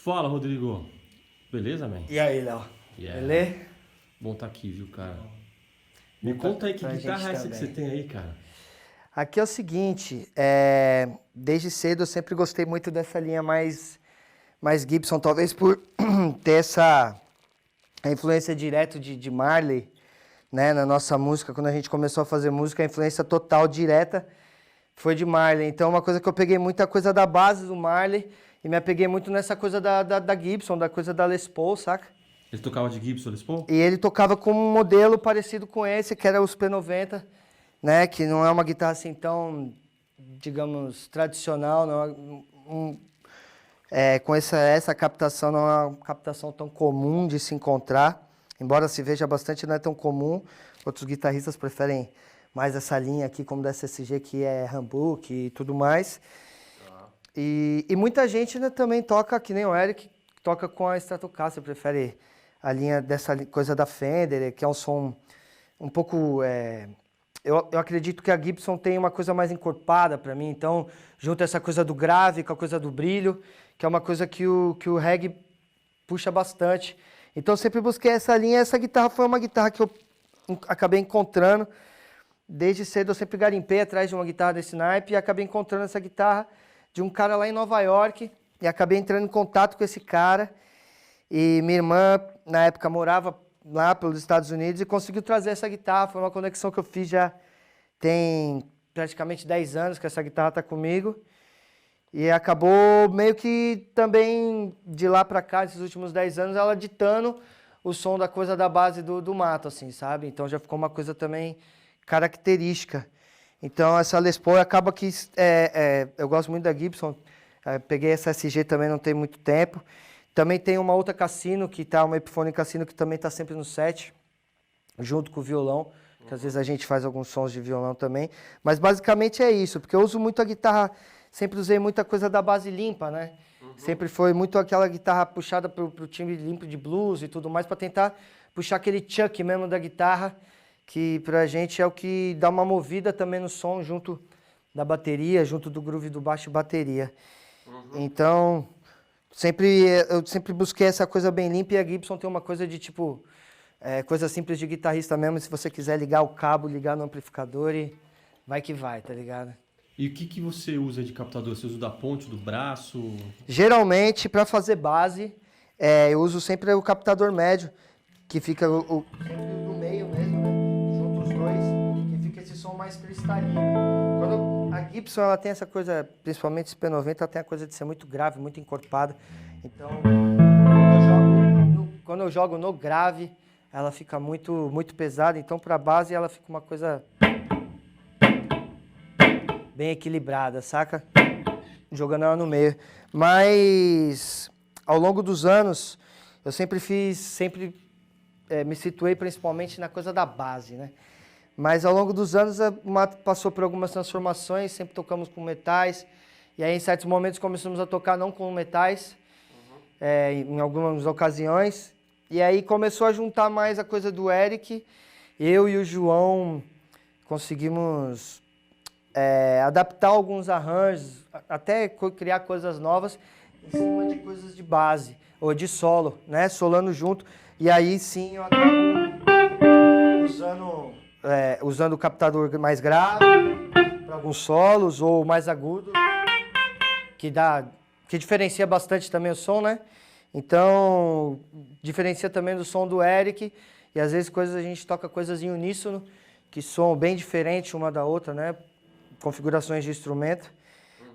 Fala, Rodrigo. Beleza, man? E aí, Léo? Yeah. Beleza? Bom tá aqui, viu, cara? Me conta aí que pra guitarra é gente essa que você também. tem aí, cara? Aqui é o seguinte, desde cedo eu sempre gostei muito dessa linha mais Gibson, talvez por ter a influência direta de Marley, né, na nossa música. Quando a gente começou a fazer música, a influência total direta foi de Marley. Então, uma coisa que eu peguei muita coisa da base do Marley e me apeguei muito nessa coisa da Gibson, da coisa da Les Paul, saca? Ele tocava de Gibson Les Paul? E ele tocava com um modelo parecido com esse, que era os P90, né? Que não é uma guitarra assim tão, digamos, tradicional, não com essa captação não é uma captação tão comum de se encontrar, embora se veja bastante, não é tão comum. Outros guitarristas preferem mais essa linha aqui, como da SSG, que é Humbuck e tudo mais. E muita gente, né, também toca, que nem o Eric, toca com a Stratocaster, prefere a linha dessa coisa da Fender, que é um som um pouco... eu acredito que a Gibson tem uma coisa mais encorpada para mim, então junta essa coisa do grave com a coisa do brilho, que é uma coisa que o reggae puxa bastante. Então eu sempre busquei essa linha, essa guitarra foi uma guitarra que eu acabei encontrando. Desde cedo eu sempre garimpei atrás de uma guitarra desse naipe e acabei encontrando essa guitarra de um cara lá em Nova York e acabei entrando em contato com esse cara. E minha irmã, na época, morava lá pelos Estados Unidos e conseguiu trazer essa guitarra. Foi uma conexão que eu fiz já tem praticamente 10 anos que essa guitarra está comigo. E acabou meio que também de lá para cá, esses últimos 10 anos, ela ditando o som da coisa da base do mato, assim, sabe? Então já ficou uma coisa também característica. Então essa Les Paul acaba que... eu gosto muito da Gibson, peguei essa SG também não tem muito tempo. Também tem uma outra Cassino, uma Epiphone Cassino, que também está sempre no set, junto com o violão, que às vezes a gente faz alguns sons de violão também. Mas basicamente é isso, porque eu uso muito a guitarra, sempre usei muita coisa da base limpa, né? Sempre foi muito aquela guitarra puxada pro timbre limpo de blues e tudo mais, para tentar puxar aquele chuck mesmo da guitarra, que pra gente é o que dá uma movida também no som, junto da bateria, junto do groove do baixo e bateria. Então... eu sempre busquei essa coisa bem limpa e a Gibson tem uma coisa de tipo, coisa simples de guitarrista mesmo, se você quiser ligar o cabo, ligar no amplificador e vai que vai, tá ligado? E o que você usa de captador? Você usa da ponte, do braço? Geralmente, para fazer base, eu uso sempre o captador médio, que fica sempre no meio mesmo, né? Junto os dois, que fica esse som mais cristalino. A Gibson, ela tem essa coisa, principalmente esse P90, ela tem a coisa de ser muito grave, muito encorpada. Então, quando eu jogo no grave, ela fica muito pesada. Então, para a base, ela fica uma coisa bem equilibrada, saca? Jogando ela no meio. Mas, ao longo dos anos, eu sempre me situei principalmente na coisa da base, né? Mas ao longo dos anos a Mato passou por algumas transformações, sempre tocamos com metais. E aí em certos momentos começamos a tocar não com metais, em algumas ocasiões. E aí começou a juntar mais a coisa do Eric. Eu e o João conseguimos adaptar alguns arranjos, até criar coisas novas em cima de coisas de base, ou de solo, né? Solando junto. E aí sim eu acabo usando o captador mais grave para alguns solos ou mais agudo, que diferencia bastante também o som, né? Então, diferencia também do som do Eric e às vezes a gente toca coisas em uníssono que soam bem diferentes uma da outra, né? Configurações de instrumento.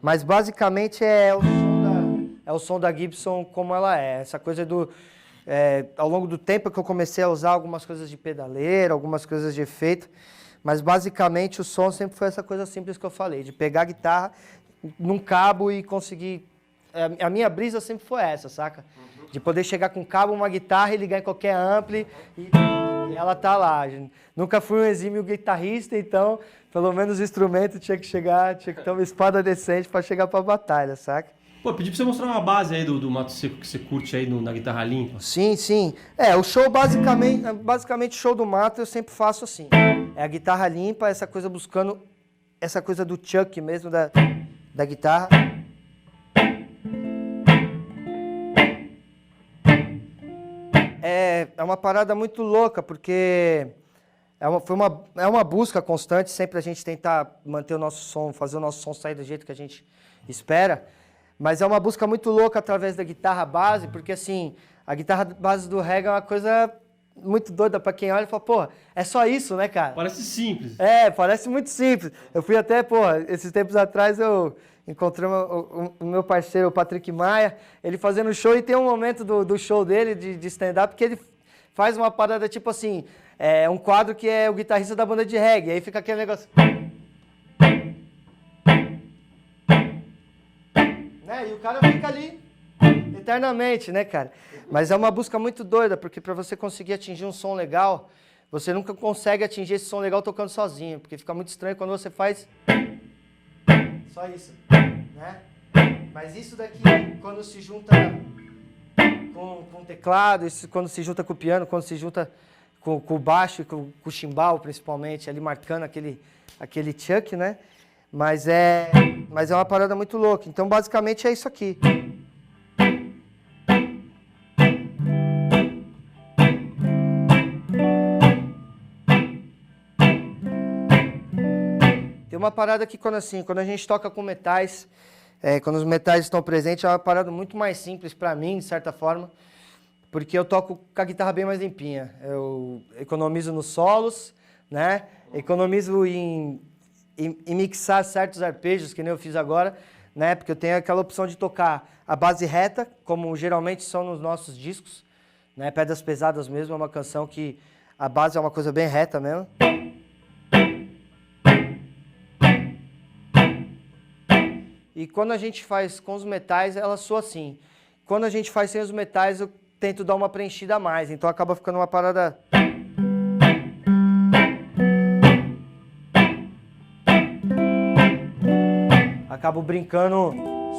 Mas basicamente é o som da Gibson como ela é. Essa coisa ao longo do tempo que eu comecei a usar algumas coisas de pedaleira, algumas coisas de efeito, mas basicamente o som sempre foi essa coisa simples que eu falei, de pegar a guitarra num cabo e conseguir... A minha brisa sempre foi essa, saca? De poder chegar com cabo, uma guitarra e ligar em qualquer ampli e ela tá lá. Nunca fui um exímio guitarrista, então pelo menos o instrumento tinha que ter uma espada decente para chegar pra batalha, saca? Pô, pedi pra você mostrar uma base aí do Mato Seco que você curte aí na guitarra limpa. Sim, sim. O show basicamente o show do Mato eu sempre faço assim. É a guitarra limpa, essa coisa buscando essa coisa do chuck mesmo da guitarra. É uma parada muito louca, porque é uma busca constante, sempre a gente tentar manter o nosso som, fazer o nosso som sair do jeito que a gente espera, mas é uma busca muito louca através da guitarra base, porque assim, a guitarra base do reggae é uma coisa muito doida pra quem olha e fala, pô, é só isso, né, cara? Parece simples. Parece muito simples. Eu fui até, pô, esses tempos atrás eu encontrei o meu parceiro, o Patrick Maia, ele fazendo show, e tem um momento do show dele, de stand-up, que ele faz uma parada tipo assim, um quadro que é o guitarrista da banda de reggae, aí fica aquele negócio... Né? E o cara fica ali eternamente, né, cara? Mas é uma busca muito doida, porque para você conseguir atingir um som legal, você nunca consegue atingir esse som legal tocando sozinho, porque fica muito estranho quando você faz só isso, né? Mas isso daqui, quando se junta com o teclado, isso quando se junta com o piano, quando se junta com o baixo e com o chimbal, principalmente, ali marcando aquele chuck, né? Mas é uma parada muito louca. Então, basicamente, é isso aqui. Tem uma parada que quando a gente toca com metais, quando os metais estão presentes, é uma parada muito mais simples para mim, de certa forma, porque eu toco com a guitarra bem mais limpinha. Eu economizo nos solos, né? Economizo em mixar certos arpejos, que nem eu fiz agora, né? Porque eu tenho aquela opção de tocar a base reta, como geralmente são nos nossos discos, né? Pedras Pesadas mesmo, é uma canção que a base é uma coisa bem reta mesmo. E quando a gente faz com os metais, ela soa assim. Quando a gente faz sem os metais, eu tento dar uma preenchida a mais, então acaba ficando uma parada... Acabo brincando,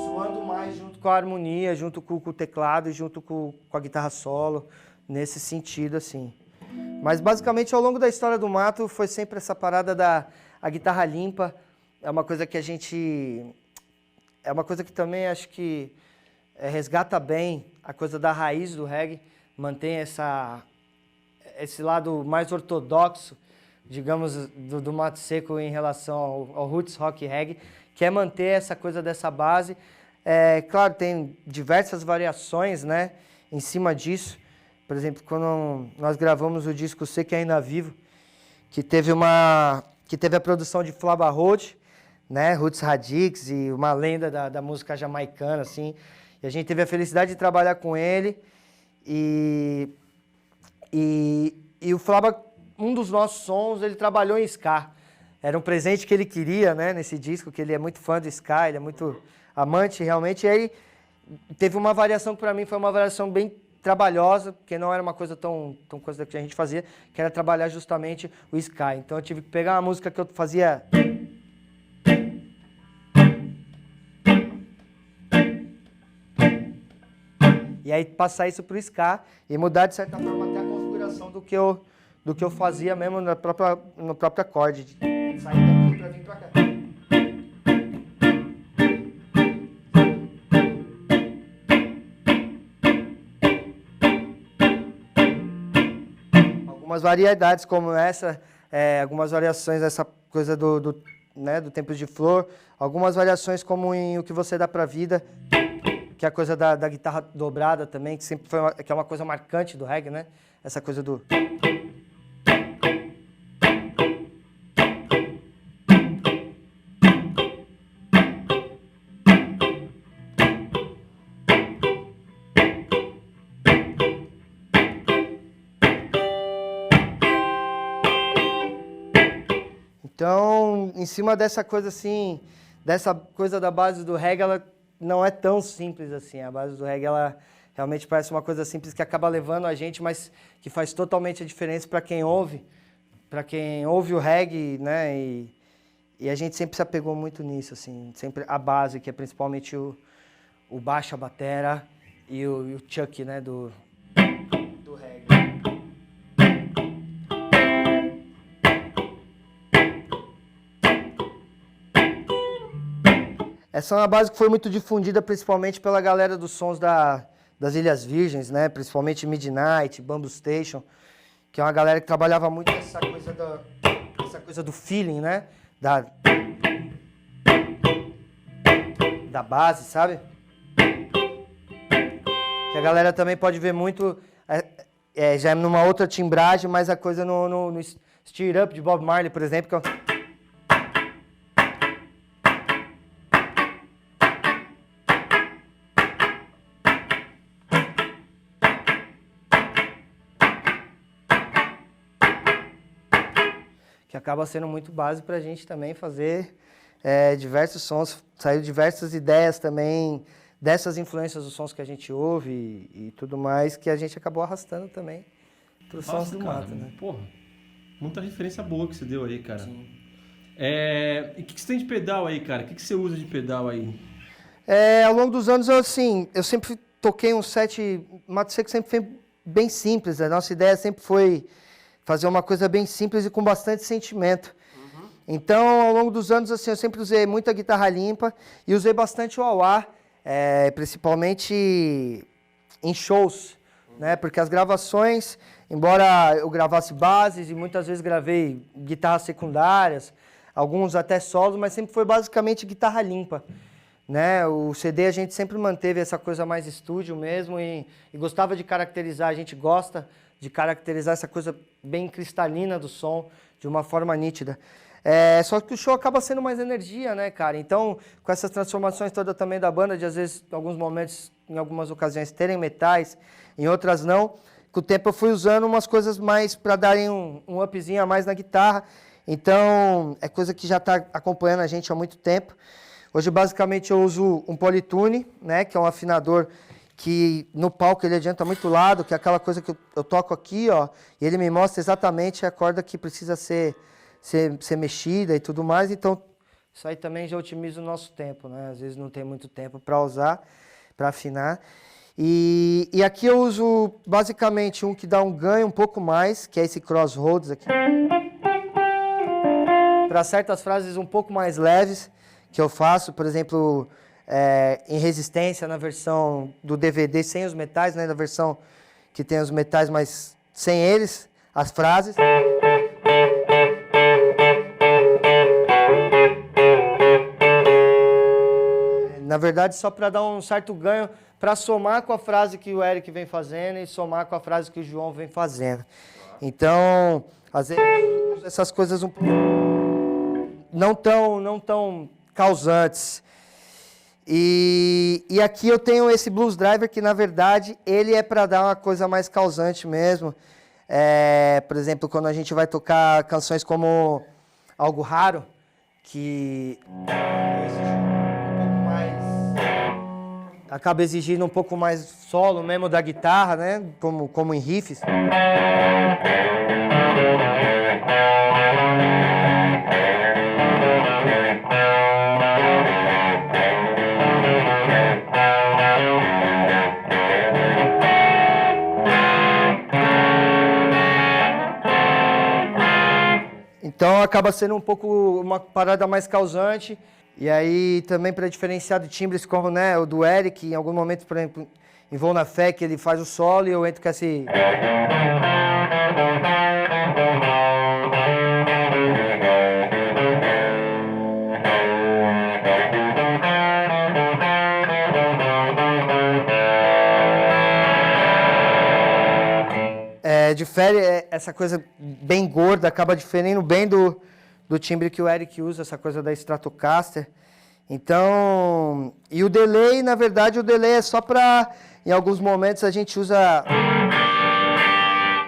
suando mais junto com a harmonia, junto com o teclado, junto com a guitarra solo, nesse sentido, assim. Mas basicamente ao longo da história do Mato foi sempre essa parada a guitarra limpa, é uma coisa que é uma coisa que também acho que resgata bem a coisa da raiz do reggae, mantém esse lado mais ortodoxo, digamos, do Mato Seco em relação ao roots rock reggae, que é manter essa coisa dessa base. Claro, tem diversas variações, né, em cima disso. Por exemplo, quando nós gravamos o disco Sei Que Ainda Vivo, que teve a produção de Flava Road, né, Roots Radix, e uma lenda da música jamaicana, assim. E a gente teve a felicidade de trabalhar com ele. E o Flava, um dos nossos sons, ele trabalhou em ska. Era um presente que ele queria, né, nesse disco, que ele é muito fã do ska, ele é muito amante realmente. E aí teve uma variação que para mim foi uma variação bem trabalhosa, porque não era uma coisa tão coisa que a gente fazia, que era trabalhar justamente o ska. Então eu tive que pegar uma música que eu fazia... E aí passar isso para o ska e mudar de certa forma até a configuração do que eu fazia mesmo no próprio acorde. De sair daqui para vir para cá. Algumas variedades como essa, algumas variações dessa coisa né, do Tempos de Flor, algumas variações como em O Que Você Dá Pra Vida, que é a coisa da guitarra dobrada também, que sempre que é uma coisa marcante do reggae, né? Essa coisa do... Então, em cima dessa coisa assim, dessa coisa da base do reggae, ela não é tão simples assim. A base do reggae, ela realmente parece uma coisa simples que acaba levando a gente, mas que faz totalmente a diferença para quem ouve o reggae, né? E a gente sempre se apegou muito nisso, assim, sempre a base, que é principalmente o baixo, a batera e o chuck, né, do reggae. Essa é uma base que foi muito difundida principalmente pela galera dos sons da das Ilhas Virgens, né? Principalmente Midnight, Bamboo Station, que é uma galera que trabalhava muito essa coisa do feeling, né? Da base, sabe? Que a galera também pode ver muito, já é numa outra timbragem, mas a coisa no Stir Up de Bob Marley, por exemplo, que é que acaba sendo muito base pra gente também fazer diversos sons, saiu diversas ideias também dessas influências dos sons que a gente ouve e tudo mais, que a gente acabou arrastando também pros sons do mato, né? Porra, muita referência boa que você deu aí, cara. Sim. E o que você tem de pedal aí, cara? O que você usa de pedal aí? Ao longo dos anos, eu sempre toquei um set, Mato Seco sempre foi bem simples, a nossa ideia sempre foi fazer uma coisa bem simples e com bastante sentimento. Uhum. Então, ao longo dos anos, assim, eu sempre usei muita guitarra limpa e usei bastante wah-wah, principalmente em shows, né? Porque as gravações, embora eu gravasse bases e muitas vezes gravei guitarras secundárias, alguns até solos, mas sempre foi basicamente guitarra limpa, né? O CD a gente sempre manteve essa coisa mais estúdio mesmo e gostava de caracterizar, a gente gosta de caracterizar essa coisa bem cristalina do som, de uma forma nítida. Só que o show acaba sendo mais energia, né, cara? Então, com essas transformações todas também da banda, de às vezes, em alguns momentos, em algumas ocasiões, terem metais, em outras não, com o tempo eu fui usando umas coisas mais para darem um upzinho a mais na guitarra. Então, é coisa que já está acompanhando a gente há muito tempo. Hoje, basicamente, eu uso um Polytune, né, que é um afinador que no palco ele adianta muito lado, que é aquela coisa que eu toco aqui, ó, e ele me mostra exatamente a corda que precisa ser mexida e tudo mais, então isso aí também já otimiza o nosso tempo, né? Às vezes não tem muito tempo para usar, para afinar. E aqui eu uso basicamente um que dá um ganho um pouco mais, que é esse Crossroads aqui. Para certas frases um pouco mais leves que eu faço, por exemplo, em Resistência, na versão do DVD sem os metais, né? Na versão que tem os metais, mas sem eles, as frases. Na verdade, só para dar um certo ganho, para somar com a frase que o Eric vem fazendo e somar com a frase que o João vem fazendo. Então, às vezes, essas coisas não tão causantes. E aqui eu tenho esse Blues Driver que, na verdade, ele é para dar uma coisa mais causante mesmo. Por exemplo, quando a gente vai tocar canções como Algo Raro, que acaba exigindo um pouco mais solo mesmo da guitarra, né? Como em riffs. Então acaba sendo um pouco uma parada mais causante. E aí também para diferenciar de timbres como, né, o do Eric, em algum momento, por exemplo, em Vou na Fé, que ele faz o solo e eu entro com esse... Difere essa coisa bem gorda, acaba diferindo bem do timbre que o Eric usa, essa coisa da Stratocaster. Então, e o delay, na verdade, o delay é só para, em alguns momentos a gente usa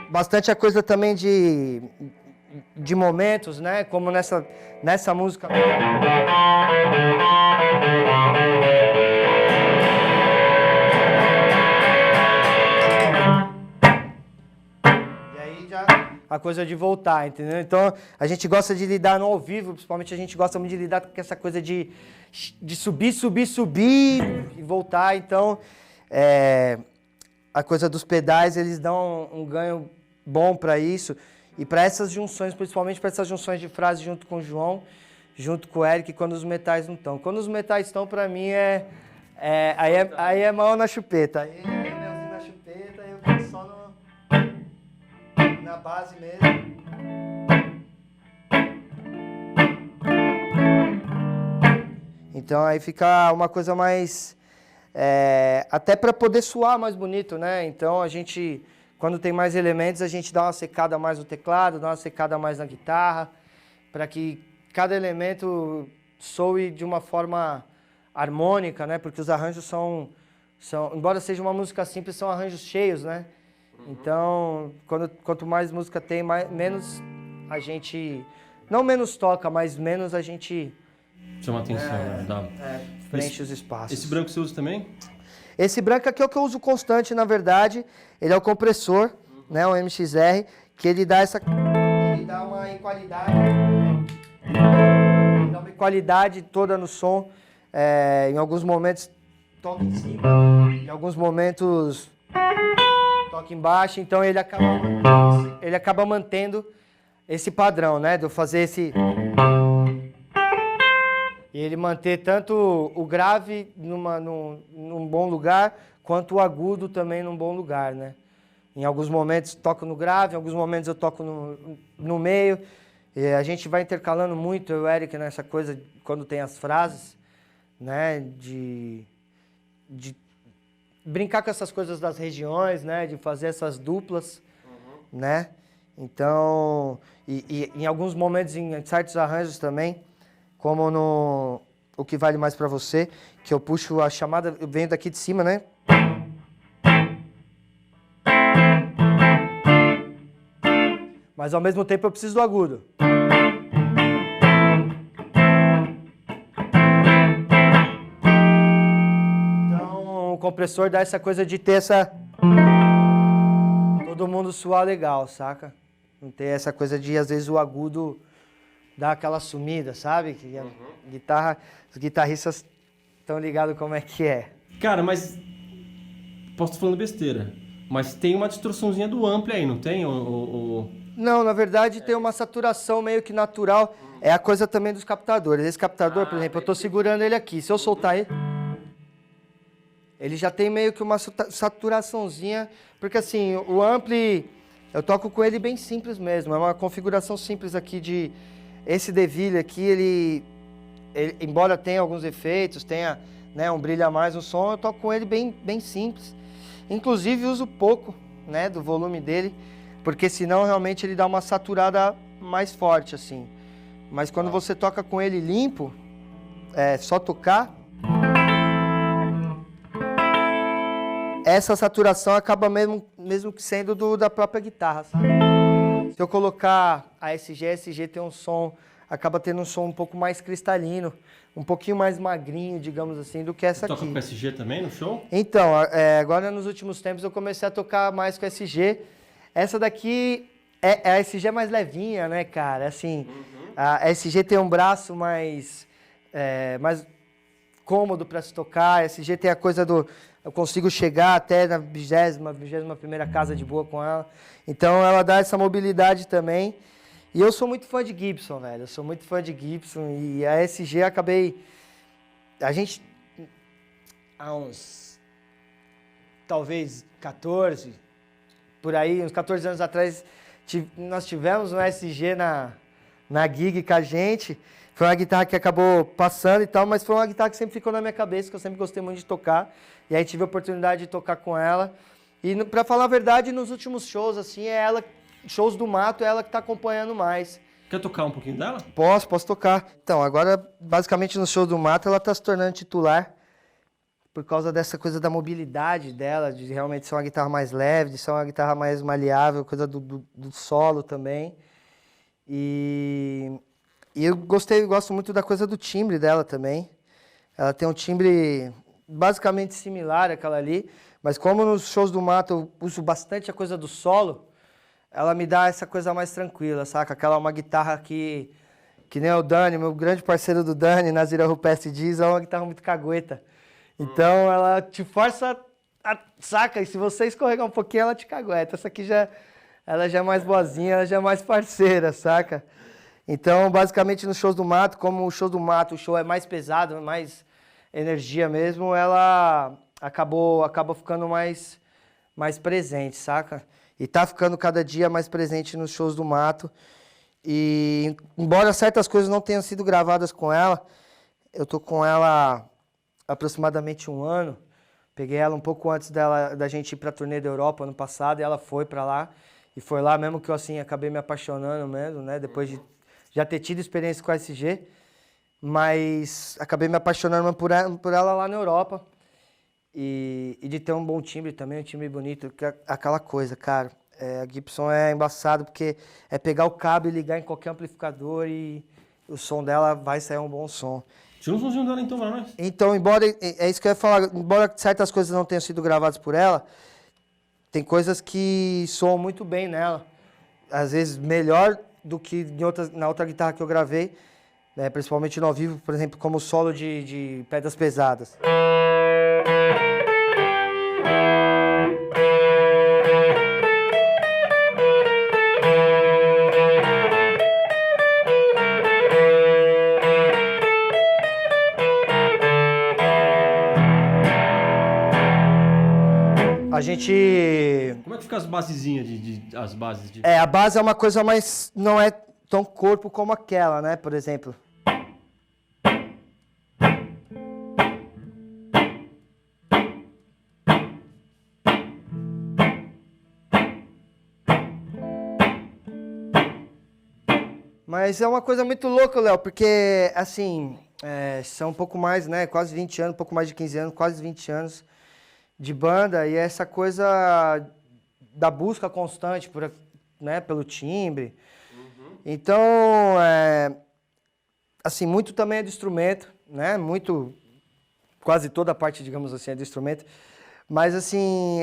bastante a coisa também de momentos, né? Como nessa música. A coisa de voltar, entendeu? Então, a gente gosta de lidar no ao vivo, principalmente a gente gosta muito de lidar com essa coisa de subir e voltar. Então, a coisa dos pedais, eles dão um ganho bom para isso. E para essas junções, principalmente para essas junções de frase junto com o João, junto com o Eric, quando os metais não estão. Quando os metais estão, para mim, aí é mão na chupeta. Aí camiseta e eu fico só na base mesmo. Então aí fica uma coisa mais... até para poder soar mais bonito, né? Então a gente, quando tem mais elementos, a gente dá uma secada mais no teclado, dá uma secada mais na guitarra, para que cada elemento soe de uma forma harmônica, né? Porque os arranjos são, embora seja uma música simples, são arranjos cheios, né? Então, quanto mais música tem, menos a gente... Não menos toca, mas menos a gente... Chama atenção, né? Preenche os espaços. Esse branco você usa também? Esse branco aqui é o que eu uso constante, na verdade. Ele é o compressor, né? O MXR, que ele dá ele dá uma equalidade. Ele dá uma equalidade toda no som. Em alguns momentos toca em cima, em alguns momentos toca embaixo. Então ele acaba mantendo esse padrão, né? De eu fazer esse... E ele manter tanto o grave num bom lugar, quanto o agudo também num bom lugar, né? Em alguns momentos toco no grave, em alguns momentos eu toco no meio. E a gente vai intercalando muito, eu e o Eric, nessa coisa, quando tem as frases, né? De brincar com essas coisas das regiões, né? De fazer essas duplas, né? Então, e em alguns momentos, em certos arranjos também, como no O Que Vale Mais Pra Você, que eu puxo a chamada, eu venho daqui de cima, né? Mas ao mesmo tempo eu preciso do agudo. Então o compressor dá essa coisa de ter essa... Todo mundo suar legal, saca? Não ter essa coisa de, às vezes, o agudo... Dá aquela sumida, sabe? Que a os guitarristas estão ligados como é que é. Cara, mas... Posso estar falando besteira, mas tem uma distorçãozinha do ampli aí, não tem? Não, na verdade tem uma saturação meio que natural. É a coisa também dos captadores. Esse captador, por exemplo, eu estou segurando ele aqui. Se eu soltar ele já tem meio que uma saturaçãozinha. Porque assim, o ampli, eu toco com ele bem simples mesmo. É uma configuração simples aqui de... Esse Deville aqui, ele embora tenha alguns efeitos, tenha, né, um brilho a mais no som, eu toco com ele bem simples. Inclusive uso pouco, né, do volume dele, porque senão realmente ele dá uma saturada mais forte, assim. Mas quando você toca com ele limpo, só tocar, essa saturação acaba mesmo que sendo da própria guitarra, sabe? Se eu colocar a SG tem um som, acaba tendo um som um pouco mais cristalino, um pouquinho mais magrinho, digamos assim, do que essa aqui. Toca com SG também no show? Então, agora nos últimos tempos eu comecei a tocar mais com SG. Essa daqui a SG mais levinha, né, cara? Assim, a SG tem um braço mais cômodo para se tocar. A SG tem a coisa do... Eu consigo chegar até na 21ª casa de boa com ela. Então ela dá essa mobilidade também. E eu sou muito fã de Gibson, velho. Eu sou muito fã de Gibson. E a SG acabei... A gente... Há uns... Talvez 14... Por aí, uns 14 anos atrás, nós tivemos um SG na gig com a gente. Foi uma guitarra que acabou passando e tal, mas foi uma guitarra que sempre ficou na minha cabeça, que eu sempre gostei muito de tocar. E aí tive a oportunidade de tocar com ela. E pra falar a verdade, nos últimos shows, assim, shows do mato, é ela que tá acompanhando mais. Quer tocar um pouquinho dela? Posso tocar. Então, agora, basicamente, no show do mato, ela tá se tornando titular por causa dessa coisa da mobilidade dela, de realmente ser uma guitarra mais leve, de ser uma guitarra mais maleável, coisa do solo também. E eu gosto muito da coisa do timbre dela também. Ela tem um timbre basicamente similar àquela ali, mas como nos shows do mato eu uso bastante a coisa do solo, ela me dá essa coisa mais tranquila, saca? Aquela é uma guitarra que nem o Dani, meu grande parceiro do Dani, Nazira Rupestre diz, é uma guitarra muito cagueta. Então ela te força, saca? E se você escorregar um pouquinho, ela te cagueta. Essa aqui ela já é mais boazinha, ela já é mais parceira, saca? Então, basicamente, nos shows do mato, como o show do mato, o show é mais pesado, mais energia mesmo, ela acabou ficando mais mais presente, saca? E tá ficando cada dia mais presente nos shows do Mato. E embora certas coisas não tenham sido gravadas com ela, eu tô com ela há aproximadamente 1 ano. Peguei ela um pouco antes da gente ir pra turnê da Europa ano passado, e ela foi pra lá. E foi lá mesmo que eu, assim, acabei me apaixonando mesmo, né? Depois de já ter tido experiência com a SG. Mas acabei me apaixonando por ela lá na Europa. E de ter um bom timbre também, um timbre bonito. Aquela coisa, cara. A Gibson é embaçado porque é pegar o cabo e ligar em qualquer amplificador e o som dela vai sair um bom som. Tira um somzinho dela então pra nós. Então, é isso que eu ia falar, embora certas coisas não tenham sido gravadas por ela, tem coisas que soam muito bem nela. Às vezes melhor do que na outra guitarra que eu gravei, né, principalmente no ao vivo, por exemplo, como o solo de pedras pesadas. A gente... Como é que fica as basezinhas as bases de... a base é uma coisa mais... não é tão corpo como aquela, né? Por exemplo. Mas é uma coisa muito louca, Léo, porque, assim, são um pouco mais, né? Quase 20 anos, um pouco mais de 15 anos, quase 20 anos de banda, e essa coisa da busca constante né, pelo timbre. Uhum. Então, assim, muito também é do instrumento, né? Muito, quase toda a parte, digamos assim, é do instrumento. Mas, assim,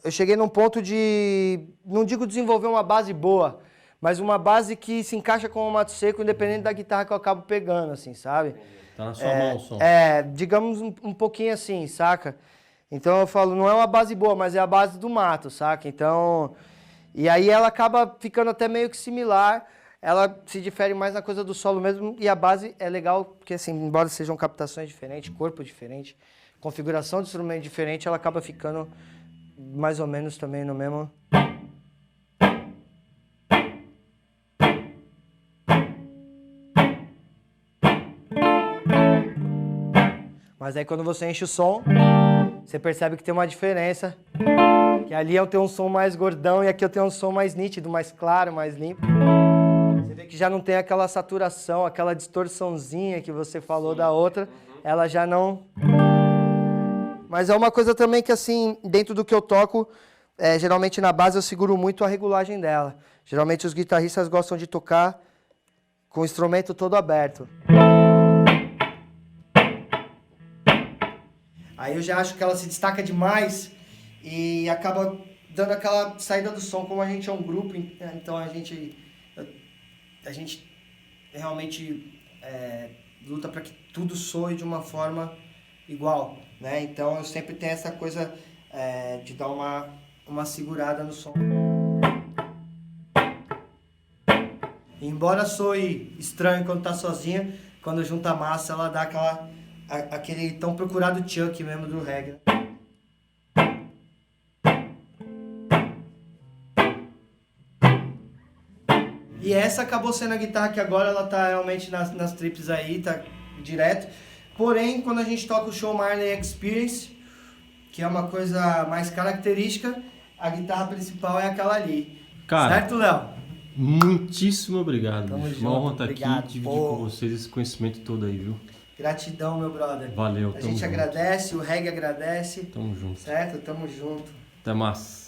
eu cheguei num ponto de, não digo desenvolver uma base boa, mas uma base que se encaixa com o Mato Seco, independente da guitarra que eu acabo pegando, assim, sabe? Tá na sua mão o som. Digamos um pouquinho assim, saca? Então eu falo, não é uma base boa, mas é a base do Mato, saca? Então, e aí ela acaba ficando até meio que similar, ela se difere mais na coisa do solo mesmo, e a base é legal, porque assim, embora sejam captações diferentes, corpo diferente, configuração de instrumento diferente, ela acaba ficando mais ou menos também no mesmo... Mas aí quando você enche o som, você percebe que tem uma diferença. Que ali eu tenho um som mais gordão e aqui eu tenho um som mais nítido, mais claro, mais limpo. Você vê que já não tem aquela saturação, aquela distorçãozinha que você falou da outra. Ela já não... Mas é uma coisa também que, assim, dentro do que eu toco, geralmente na base eu seguro muito a regulagem dela. Geralmente os guitarristas gostam de tocar com o instrumento todo aberto. Aí eu já acho que ela se destaca demais e acaba dando aquela saída do som. Como a gente é um grupo, então a gente realmente luta para que tudo soe de uma forma igual, né? Então eu sempre tenho essa coisa de dar uma segurada no som. E embora soe estranho quando tá sozinha, quando junta a massa ela dá aquele tão procurado Chuck mesmo do reggae. E essa acabou sendo a guitarra que agora ela tá realmente nas trips aí, tá direto. Porém, quando a gente toca o Show Marley Experience, que é uma coisa mais característica, a guitarra principal é aquela ali. Cara, certo, Léo? Muitíssimo obrigado. Tamo Bicho. junto, Uma honra estar obrigado. aqui e dividir com vocês esse conhecimento todo aí, viu? Gratidão, meu brother. Valeu, A gente agradece, o reggae agradece. Tamo junto. Certo? Tamo junto. Até mais.